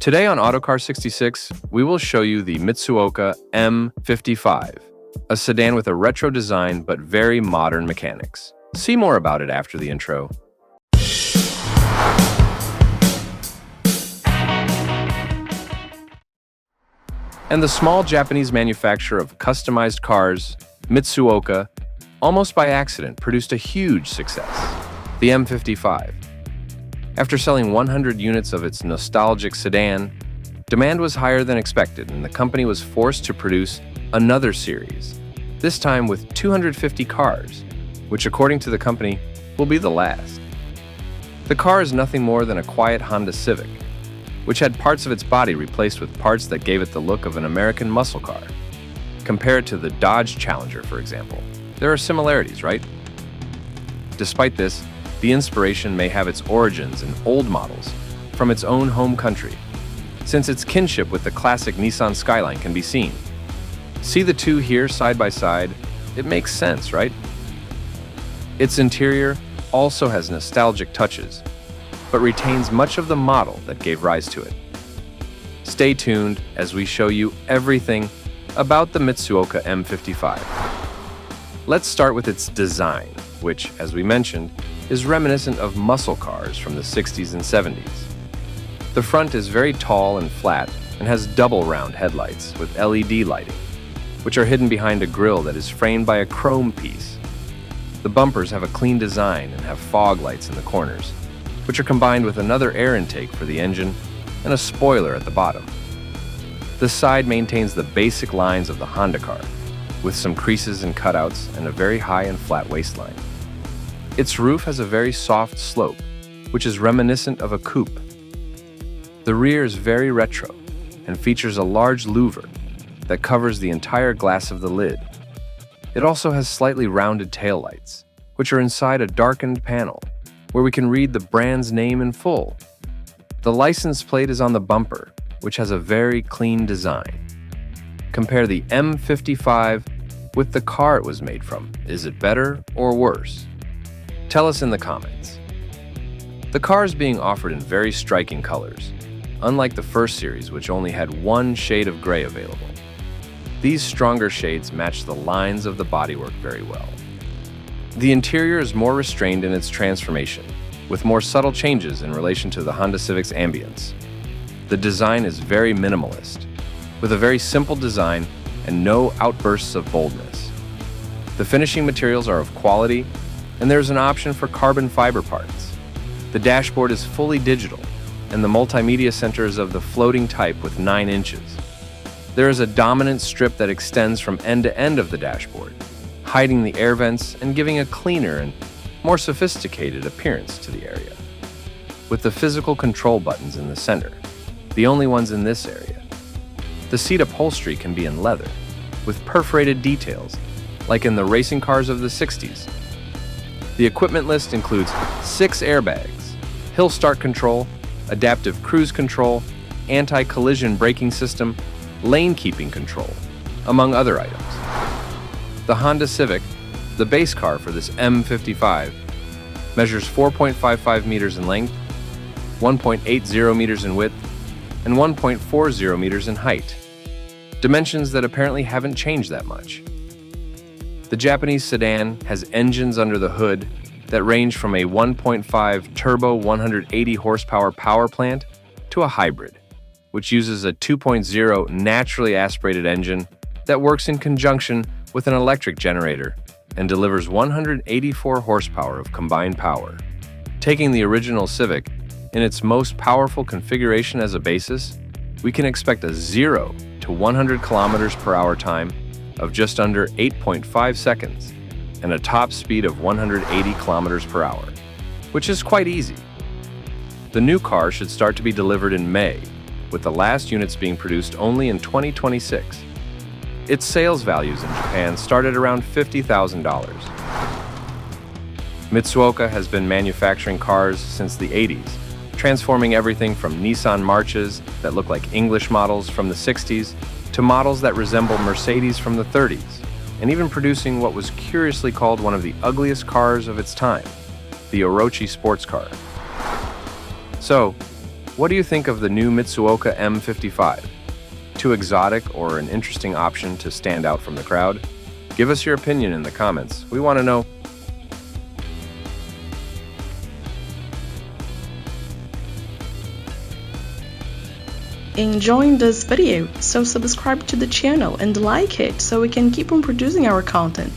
Today on Autocar 66, we will show you the Mitsuoka M55, a sedan with a retro design but very modern mechanics. See more about it after the intro. And the small Japanese manufacturer of customized cars, Mitsuoka, almost by accident produced a huge success, the M55. After selling 100 units of its nostalgic sedan, demand was higher than expected and the company was forced to produce another series, this time with 250 cars, which according to the company will be the last. The car is nothing more than a quiet Honda Civic, which had parts of its body replaced with parts that gave it the look of an American muscle car. Compare it to the Dodge Challenger, for example. There are similarities, right? Despite this, the inspiration may have its origins in old models from its own home country, since its kinship with the classic Nissan Skyline can be seen. See the two here side by side? It makes sense, right? Its interior also has nostalgic touches, but retains much of the model that gave rise to it. Stay tuned as we show you everything about the Mitsuoka M55. Let's start with its design, which, as we mentioned, is reminiscent of muscle cars from the 60s and 70s. The front is very tall and flat and has double round headlights with LED lighting, which are hidden behind a grille that is framed by a chrome piece. The bumpers have a clean design and have fog lights in the corners, which are combined with another air intake for the engine and a spoiler at the bottom. The side maintains the basic lines of the Honda car, with some creases and cutouts and a very high and flat waistline. Its roof has a very soft slope, which is reminiscent of a coupe. The rear is very retro and features a large louver that covers the entire glass of the lid. It also has slightly rounded taillights, which are inside a darkened panel, where we can read the brand's name in full. The license plate is on the bumper, which has a very clean design. Compare the M55 with the car it was made from. Is it better or worse? Tell us in the comments. The car is being offered in very striking colors, unlike the first series, which only had one shade of gray available. These stronger shades match the lines of the bodywork very well. The interior is more restrained in its transformation, with more subtle changes in relation to the Honda Civic's ambience. The design is very minimalist, with a very simple design and no outbursts of boldness. The finishing materials are of quality, and there's an option for carbon fiber parts. The dashboard is fully digital, and the multimedia center is of the floating type with 9 inches. There is a dominant strip that extends from end to end of the dashboard, hiding the air vents and giving a cleaner and more sophisticated appearance to the area. With the physical control buttons in the center, the only ones in this area. The seat upholstery can be in leather, with perforated details, like in the racing cars of the 60s. The equipment list includes 6 airbags, hill start control, adaptive cruise control, anti-collision braking system, lane keeping control, among other items. The Honda Civic, the base car for this M55, measures 4.55 meters in length, 1.80 meters in width, and 1.40 meters in height, dimensions that apparently haven't changed that much. The Japanese sedan has engines under the hood that range from a 1.5 turbo 180 horsepower power plant to a hybrid, which uses a 2.0 naturally aspirated engine that works in conjunction with an electric generator and delivers 184 horsepower of combined power. Taking the original Civic in its most powerful configuration as a basis, we can expect a 0 to 100 kilometers per hour time of just under 8.5 seconds and a top speed of 180 kilometers per hour, which is quite easy. The new car should start to be delivered in May, with the last units being produced only in 2026. Its sales values in Japan start at around $50,000. Mitsuoka has been manufacturing cars since the 80s, transforming everything from Nissan Marches that look like English models from the 60s to models that resemble Mercedes from the 30s, and even producing what was curiously called one of the ugliest cars of its time, the Orochi sports car. So, What do you think of the new Mitsuoka M55? Too exotic or an interesting option to stand out from the crowd? Give us your opinion in the comments. We want to know. Enjoying this video, so subscribe to the channel and like it so we can keep on producing our content.